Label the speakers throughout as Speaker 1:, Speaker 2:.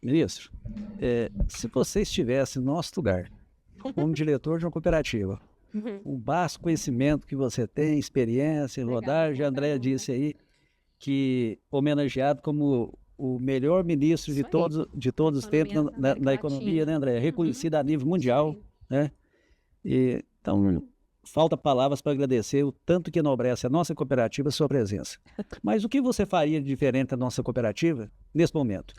Speaker 1: Ministro, se você estivesse no nosso lugar, como diretor de uma cooperativa, o vasto conhecimento que você tem, experiência, rodagem, a Andréia disse aí, que homenageado como o melhor ministro de todos os tempos na economia, né, Andréia? Reconhecido a nível mundial, né? Então, falta palavras para agradecer o tanto que enobrece a nossa cooperativa a sua presença. Mas o que você faria de diferente da nossa cooperativa nesse momento?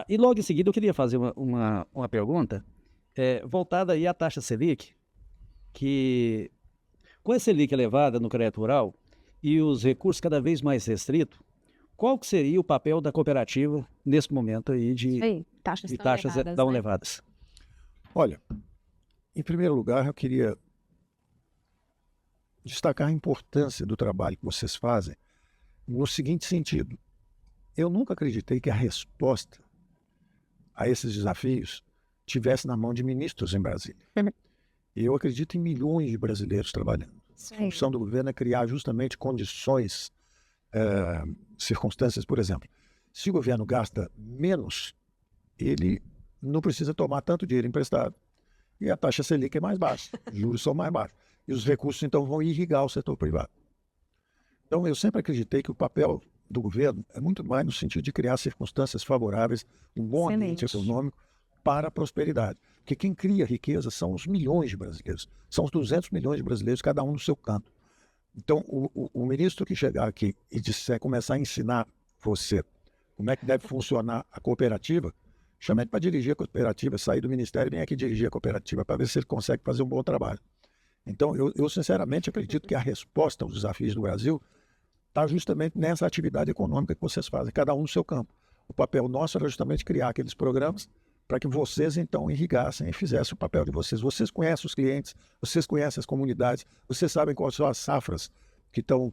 Speaker 1: E logo em seguida eu queria fazer uma pergunta voltada aí à taxa Selic, que com a Selic elevada no crédito rural e os recursos cada vez mais restritos, qual que seria o papel da cooperativa nesse momento aí de taxas tão elevadas?
Speaker 2: Olha, em primeiro lugar eu queria destacar a importância do trabalho que vocês fazem no seguinte sentido. Eu nunca acreditei que a resposta a esses desafios tivesse na mão de ministros em Brasília. Eu acredito em milhões de brasileiros trabalhando. A função do governo é criar justamente condições, circunstâncias, por exemplo. Se o governo gasta menos, ele não precisa tomar tanto dinheiro emprestado. E a taxa Selic é mais baixa, os juros são mais baixos. E os recursos, então, vão irrigar o setor privado. Então, eu sempre acreditei que o papel do governo é muito mais no sentido de criar circunstâncias favoráveis, um bom ambiente econômico para a prosperidade. Porque quem cria riqueza são os milhões de brasileiros, são os 200 milhões de brasileiros, cada um no seu canto. Então, o ministro que chegar aqui e disser, começar a ensinar você como é que deve funcionar a cooperativa, chame ele para dirigir a cooperativa, sair do ministério e vem aqui dirigir a cooperativa para ver se ele consegue fazer um bom trabalho. Então, eu sinceramente acredito que a resposta aos desafios do Brasil está justamente nessa atividade econômica que vocês fazem, cada um no seu campo. O papel nosso era justamente criar aqueles programas para que vocês, então, irrigassem e fizessem o papel de vocês. Vocês conhecem os clientes, vocês conhecem as comunidades, vocês sabem quais são as safras que estão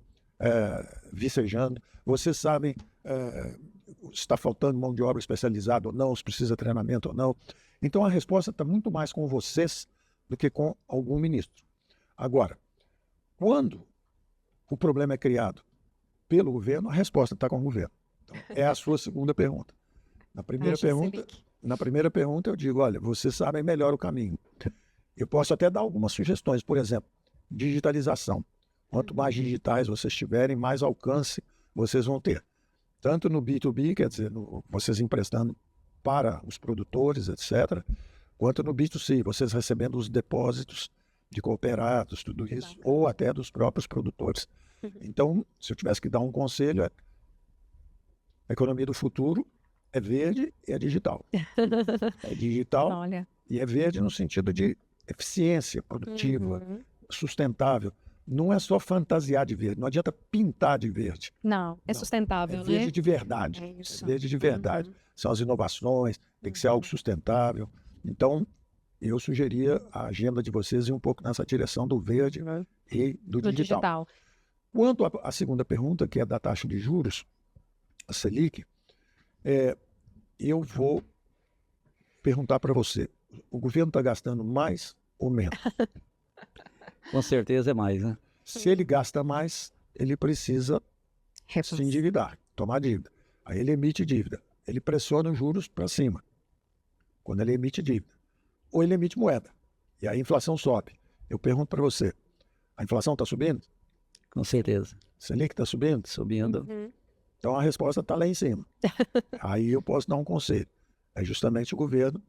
Speaker 2: vicejando, vocês sabem se está faltando mão de obra especializada ou não, se precisa de treinamento ou não. Então, a resposta está muito mais com vocês do que com algum ministro. Agora, quando o problema é criado pelo governo, a resposta está com o governo. Então, é a sua segunda pergunta. Na primeira pergunta eu digo, olha, vocês sabem melhor o caminho. Eu posso até dar algumas sugestões, por exemplo, digitalização. Quanto mais digitais vocês tiverem, mais alcance vocês vão ter. Tanto no B2B, quer dizer, vocês emprestando para os produtores, etc., quanto no B2C, vocês recebendo os depósitos de cooperados, tudo isso, ou até dos próprios produtores. Então, se eu tivesse que dar um conselho, a economia do futuro é verde e é digital. É digital e é verde no sentido de eficiência produtiva, sustentável. Não é só fantasiar de verde, não adianta pintar de verde.
Speaker 3: Não, sustentável,
Speaker 2: né? É verde de verdade. É verde de verdade. São as inovações, tem que ser algo sustentável. Então, eu sugeria a agenda de vocês ir um pouco nessa direção do verde e do digital. Quanto à segunda pergunta, que é da taxa de juros, a Selic, eu vou perguntar para você, o governo está gastando mais ou menos?
Speaker 1: Com certeza é mais, né?
Speaker 2: Se ele gasta mais, ele precisa se endividar, tomar dívida. Aí ele emite dívida. Ele pressiona os juros para cima, quando ele emite dívida. Ou ele emite moeda. E aí a inflação sobe. Eu pergunto para você, a inflação está subindo?
Speaker 1: Com certeza.
Speaker 2: Selic está subindo?
Speaker 1: Subindo.
Speaker 2: Então a resposta está lá em cima. Aí eu posso dar um conselho. É justamente o governo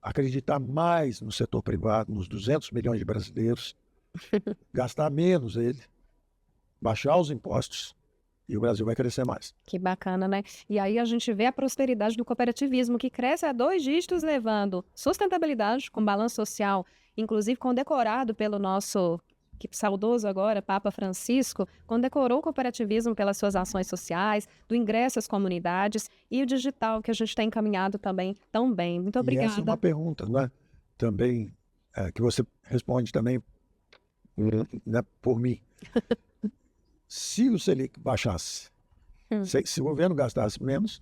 Speaker 2: acreditar mais no setor privado, nos 200 milhões de brasileiros, gastar menos ele, baixar os impostos e o Brasil vai crescer mais.
Speaker 3: Que bacana, né? E aí a gente vê a prosperidade do cooperativismo, que cresce a 2 dígitos, levando sustentabilidade com balanço social, inclusive condecorado pelo nosso que saudoso agora, Papa Francisco, condecorou o cooperativismo pelas suas ações sociais, do ingresso às comunidades e o digital, que a gente tem encaminhado também tão bem. Muito obrigada.
Speaker 2: E essa é uma pergunta, né? Também, que você responde também, né, por mim. Se o Selic baixasse, se o governo gastasse menos,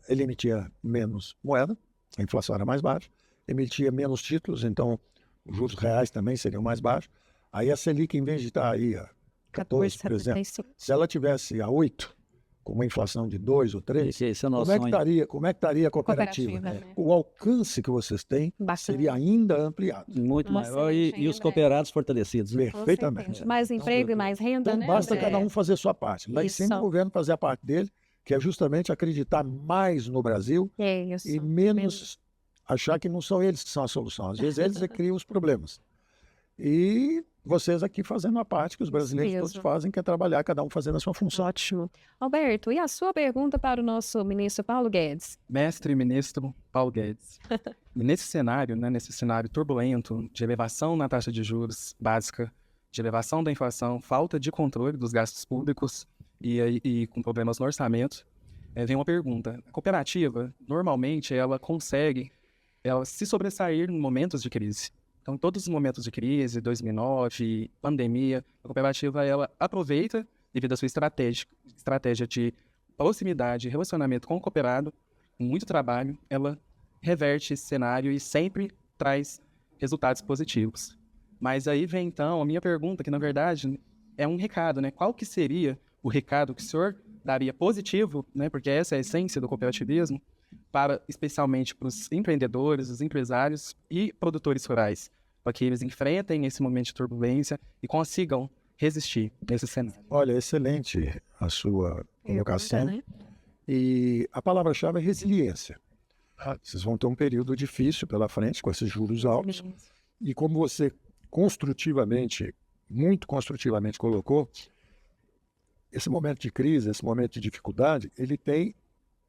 Speaker 2: ele emitia menos moeda, a inflação era mais baixa, emitia menos títulos, então os juros reais também seriam mais baixos. Aí a Selic, em vez de estar aí a 14, por exemplo, se ela tivesse a 8, com uma inflação de 2 ou 3,
Speaker 1: Esse é o nosso
Speaker 2: como é que
Speaker 1: sonho.
Speaker 2: estaria, como é que estaria a cooperativa?
Speaker 3: Cooperativa, né?
Speaker 2: O alcance que vocês têm
Speaker 3: Bastante.
Speaker 2: seria ainda ampliado.
Speaker 1: Muito
Speaker 3: Uma
Speaker 1: maior e
Speaker 3: excelente
Speaker 1: os
Speaker 3: André.
Speaker 1: cooperados fortalecidos. Né?
Speaker 3: Com
Speaker 2: Perfeitamente.
Speaker 3: certeza. Mais emprego e mais renda,
Speaker 2: Então
Speaker 3: né?
Speaker 2: basta
Speaker 3: André?
Speaker 2: cada um fazer a sua parte, mas
Speaker 3: Isso.
Speaker 2: sempre o governo fazer a parte dele, que é justamente acreditar mais no Brasil
Speaker 3: É isso.
Speaker 2: e menos achar que não são eles que são a solução. Às vezes eles é que criam os problemas. E vocês aqui fazendo a parte que os brasileiros
Speaker 3: mesmo.
Speaker 2: todos fazem, que é trabalhar, cada um fazendo a sua função.
Speaker 3: Ótimo. Alberto, e a sua pergunta para o nosso ministro Paulo Guedes?
Speaker 4: Mestre e ministro Paulo Guedes. E nesse cenário, né, nesse cenário turbulento de elevação na taxa de juros básica, de elevação da inflação, falta de controle dos gastos públicos e com problemas no orçamento, vem uma pergunta. A cooperativa, normalmente, ela consegue se sobressair em momentos de crise. Então, em todos os momentos de crise, 2009, pandemia, a cooperativa ela aproveita, devido à sua estratégia de proximidade e relacionamento com o cooperado, com muito trabalho, ela reverte esse cenário e sempre traz resultados positivos. Mas aí vem, então, a minha pergunta, que na verdade é um recado, né? Qual que seria o recado que o senhor daria positivo, né? Porque essa é a essência do cooperativismo, especialmente para os empreendedores, os empresários e produtores rurais, para que eles enfrentem esse momento de turbulência e consigam resistir nesse cenário.
Speaker 2: Olha, excelente a sua colocação.
Speaker 3: Né?
Speaker 2: E a palavra-chave é resiliência. Vocês vão ter um período difícil pela frente, com esses juros altos. E como você muito construtivamente colocou, esse momento de crise, esse momento de dificuldade, ele tem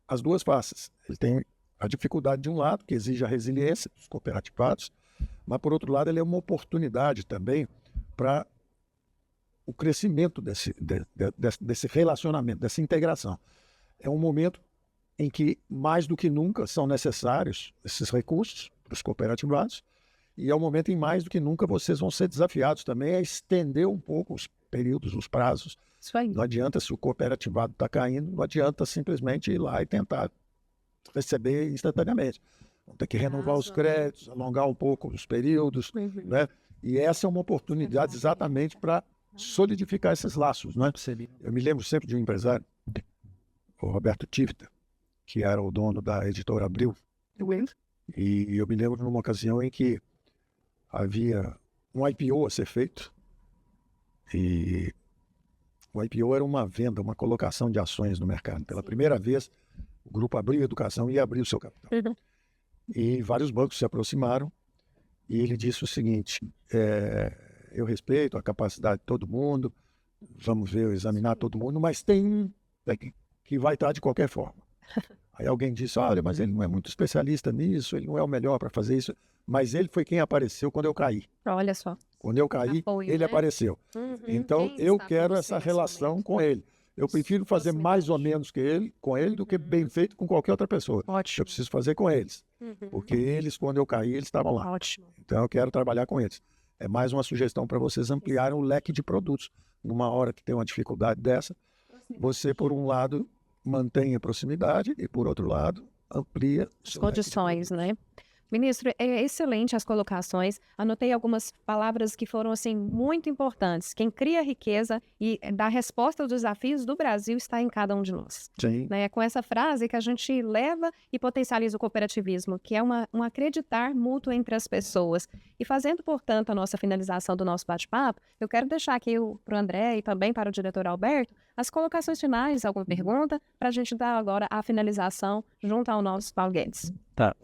Speaker 2: as duas faces. Ele tem a dificuldade de um lado, que exige a resiliência dos cooperativados, mas, por outro lado, ele é uma oportunidade também para o crescimento desse relacionamento, dessa integração. É um momento em que, mais do que nunca, são necessários esses recursos para os cooperativados, e é um momento em mais do que nunca vocês vão ser desafiados também a estender um pouco os períodos, os prazos.
Speaker 3: Isso aí.
Speaker 2: Não adianta, se o cooperativado está caindo, não adianta simplesmente ir lá e tentar receber instantaneamente. Vão ter que renovar os créditos, alongar um pouco os períodos, né? E essa é uma oportunidade exatamente para solidificar esses laços, né? Eu me lembro sempre de um empresário, o Roberto Tivita, que era o dono da editora Abril, e eu me lembro numa ocasião em que havia um IPO a ser feito, e o IPO era uma venda, uma colocação de ações no mercado. Pela primeira vez, o Grupo Abril Educação ia abrir o seu capital. E vários bancos se aproximaram e ele disse o seguinte: eu respeito a capacidade de todo mundo, vamos ver, examinar todo mundo, mas tem um que vai estar de qualquer forma. Aí alguém disse: olha, mas ele não é muito especialista nisso, ele não é o melhor para fazer isso, mas ele foi quem apareceu quando eu caí.
Speaker 3: Olha só.
Speaker 2: Quando eu caí,
Speaker 3: Apoio,
Speaker 2: ele
Speaker 3: né?
Speaker 2: apareceu. Então,
Speaker 3: Quem
Speaker 2: eu
Speaker 3: está
Speaker 2: quero
Speaker 3: com
Speaker 2: essa
Speaker 3: você nesse
Speaker 2: relação
Speaker 3: momento?
Speaker 2: com ele. Eu prefiro fazer mais ou menos com ele do que bem feito com qualquer outra pessoa.
Speaker 3: Ótimo.
Speaker 2: Eu preciso fazer com eles. Porque eles, quando eu caí, eles estavam lá.
Speaker 3: Ótimo.
Speaker 2: Então, eu quero trabalhar com eles. É mais uma sugestão para vocês ampliarem o leque de produtos. Numa hora que tem uma dificuldade dessa, você, por um lado, mantém a proximidade e, por outro lado, amplia o
Speaker 3: As
Speaker 2: seu leque de
Speaker 3: condições,
Speaker 2: produtos.
Speaker 3: né? Ministro, é excelente as colocações. Anotei algumas palavras que foram assim muito importantes. Quem cria riqueza e dá resposta aos desafios do Brasil está em cada um de nós.
Speaker 2: Sim.
Speaker 3: Né? É com essa frase que a gente leva e potencializa o cooperativismo, que é um acreditar mútuo entre as pessoas. E fazendo, portanto, a nossa finalização do nosso bate-papo, eu quero deixar aqui para o André e também para o diretor Alberto as colocações finais, alguma pergunta, para a gente dar agora a finalização junto ao nosso Paulo Guedes.
Speaker 1: Tá,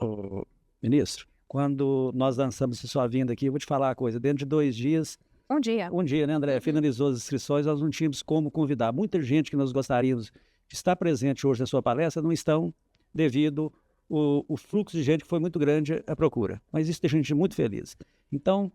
Speaker 1: ministro, quando nós lançamos sua vinda aqui, eu vou te falar uma coisa, dentro de 2 dias,
Speaker 3: Bom dia.
Speaker 1: um dia, né, André, finalizou as inscrições, nós não tínhamos como convidar. Muita gente que nós gostaríamos de estar presente hoje na sua palestra não estão devido o fluxo de gente que foi muito grande à procura. Mas isso deixa a gente muito feliz. Então,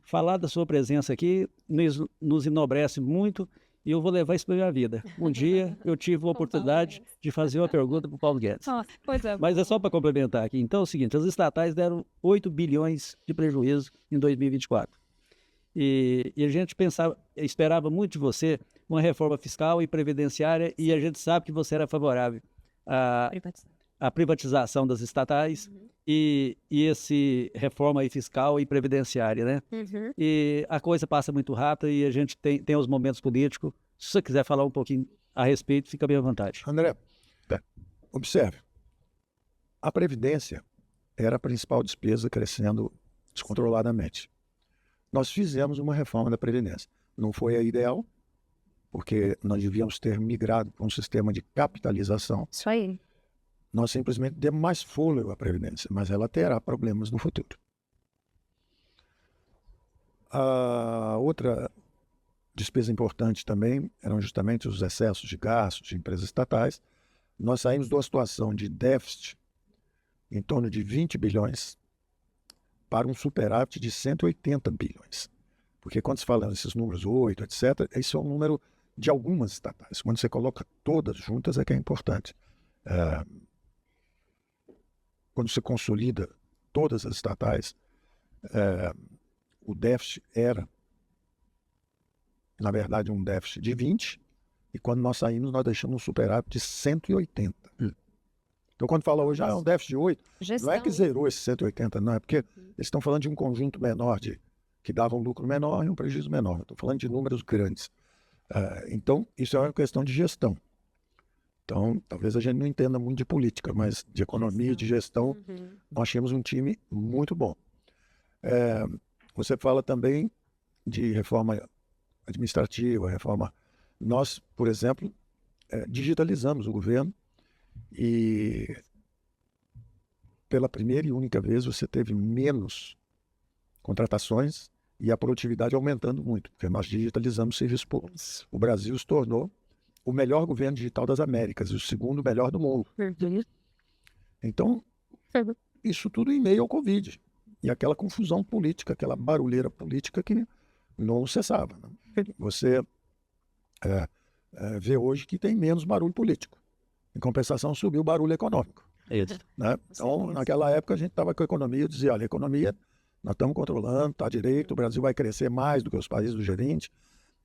Speaker 1: falar da sua presença aqui nos enobrece muito e eu vou levar isso para a minha vida. Um dia eu tive a oportunidade de fazer uma pergunta para o Paulo Guedes.
Speaker 3: Pois é.
Speaker 1: Mas é só para complementar aqui. Então é o seguinte, as estatais deram 8 bilhões de prejuízo em 2024. E a gente esperava muito de você uma reforma fiscal e previdenciária e a gente sabe que você era favorável à privatização das estatais e esse reforma aí fiscal e previdenciária, né? E a coisa passa muito rápido e a gente tem os momentos políticos. Se você quiser falar um pouquinho a respeito, fica bem à vontade.
Speaker 2: André, observe. A Previdência era a principal despesa crescendo descontroladamente. Nós fizemos uma reforma da Previdência. Não foi a ideal, porque nós devíamos ter migrado para um sistema de capitalização.
Speaker 3: Isso aí.
Speaker 2: Nós simplesmente demos mais fôlego à Previdência, mas ela terá problemas no futuro. A outra despesa importante também eram justamente os excessos de gastos de empresas estatais. Nós saímos de uma situação de déficit em torno de 20 bilhões para um superávit de 180 bilhões. Porque quando se fala nesses números 8, etc., esse é um número de algumas estatais. Quando você coloca todas juntas é que é importante. Quando você consolida todas as estatais, o déficit era, na verdade, um déficit de 20, e quando nós saímos, nós deixamos um superávit de 180. Então, quando fala hoje, é um déficit de 8,
Speaker 3: Gestão.
Speaker 2: não é que zerou esse 180, não, é porque eles estão falando de um conjunto menor, que dava um lucro menor e um prejuízo menor. Estou falando de números grandes. Então, isso é uma questão de gestão. Então, talvez a gente não entenda muito de política, mas de economia, de gestão, nós tínhamos um time muito bom. Você fala também de reforma administrativa, reforma... Nós, por exemplo, digitalizamos o governo e pela primeira e única vez você teve menos contratações e a produtividade aumentando muito, porque nós digitalizamos serviços públicos. O Brasil se tornou o melhor governo digital das Américas e o segundo melhor do mundo. Então, isso tudo em meio ao Covid. E aquela confusão política, aquela barulheira política que não cessava. Né? Você vê hoje que tem menos barulho político. Em compensação, subiu o barulho econômico.
Speaker 1: Isso.
Speaker 2: Né? Então, naquela época, a gente estava com a economia e dizia, olha, a economia nós estamos controlando, está direito, o Brasil vai crescer mais do que os países do G20,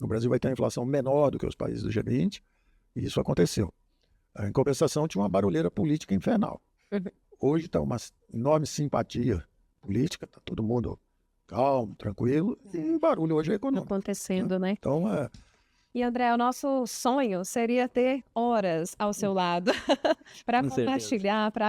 Speaker 2: o Brasil vai ter uma inflação menor do que os países do G20, e isso aconteceu. Em compensação, tinha uma barulheira política infernal. Hoje está uma enorme simpatia política, está todo mundo calmo, tranquilo, e o barulho hoje é econômico.
Speaker 3: Acontecendo, né?
Speaker 2: Então,
Speaker 3: E, André, o nosso sonho seria ter horas ao seu lado para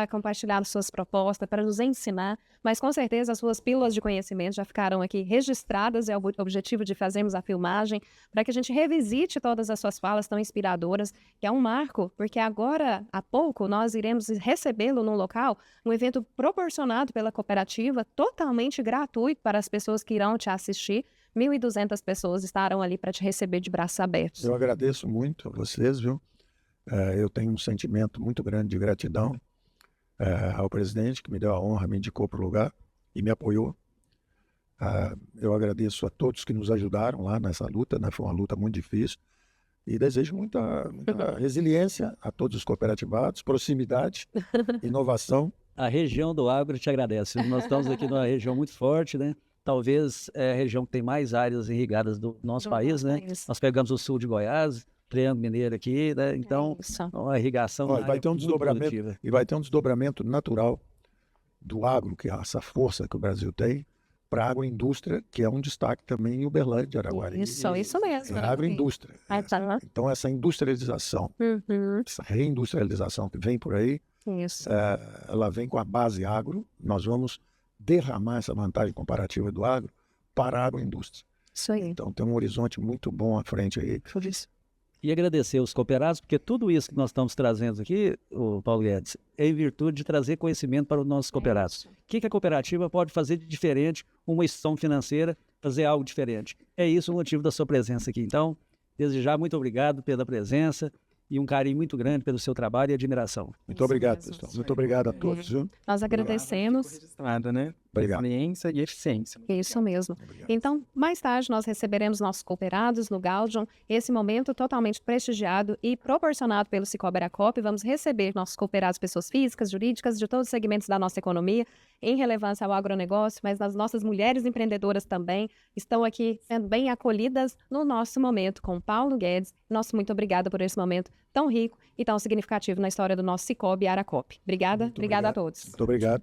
Speaker 3: compartilhar suas propostas, para nos ensinar, mas com certeza as suas pílulas de conhecimento já ficaram aqui registradas, é o objetivo de fazermos a filmagem, para que a gente revisite todas as suas falas tão inspiradoras, que é um marco, porque agora, há pouco, nós iremos recebê-lo num local, um evento proporcionado pela cooperativa, totalmente gratuito para as pessoas que irão te assistir. 1.200 pessoas estarão ali para te receber de braços abertos.
Speaker 2: Eu agradeço muito a vocês, viu? Eu tenho um sentimento muito grande de gratidão ao presidente que me deu a honra, me indicou para o lugar e me apoiou. Eu agradeço a todos que nos ajudaram lá nessa luta, né? Foi uma luta muito difícil. E desejo muita resiliência a todos os cooperativados, proximidade, inovação.
Speaker 1: A região do agro te agradece. Nós estamos aqui numa região muito forte, né? Talvez é a região que tem mais áreas irrigadas do nosso país, né? Nós pegamos o sul de Goiás, Triângulo Mineiro aqui, né? Então, a irrigação
Speaker 2: vai ter um desdobramento, e vai ter um desdobramento natural do agro, que é essa força que o Brasil tem, para a agroindústria, que é um destaque também em Uberlândia, Araguari.
Speaker 3: Isso mesmo.
Speaker 2: É a agroindústria. Então, essa industrialização, essa reindustrialização que vem por aí, ela vem com a base agro. Nós vamos derramar essa vantagem comparativa do agro para a agroindústria.
Speaker 3: Isso aí.
Speaker 2: Então tem um horizonte muito bom à frente aí.
Speaker 1: E agradecer aos cooperados, porque tudo isso que nós estamos trazendo aqui, o Paulo Guedes, é em virtude de trazer conhecimento para os nossos cooperados. O que a cooperativa pode fazer de diferente, uma instituição financeira, fazer algo diferente? É isso o motivo da sua presença aqui. Então, desde já, muito obrigado pela presença e um carinho muito grande pelo seu trabalho e admiração.
Speaker 2: Muito obrigado, pessoal. Muito obrigado a todos. Viu?
Speaker 3: Nós agradecemos.
Speaker 4: Né?
Speaker 2: Obrigado.
Speaker 4: Experiência e eficiência.
Speaker 3: Isso mesmo. Então, mais tarde, nós receberemos nossos cooperados no Gaudium, esse momento totalmente prestigiado e proporcionado pelo Cicobi Aracop. Vamos receber nossos cooperados, pessoas físicas, jurídicas, de todos os segmentos da nossa economia, em relevância ao agronegócio, mas as nossas mulheres empreendedoras também estão aqui sendo bem acolhidas no nosso momento com Paulo Guedes. Nosso muito obrigada por esse momento tão rico e tão significativo na história do nosso Cicobi Aracop. Obrigada a todos.
Speaker 2: Muito obrigado.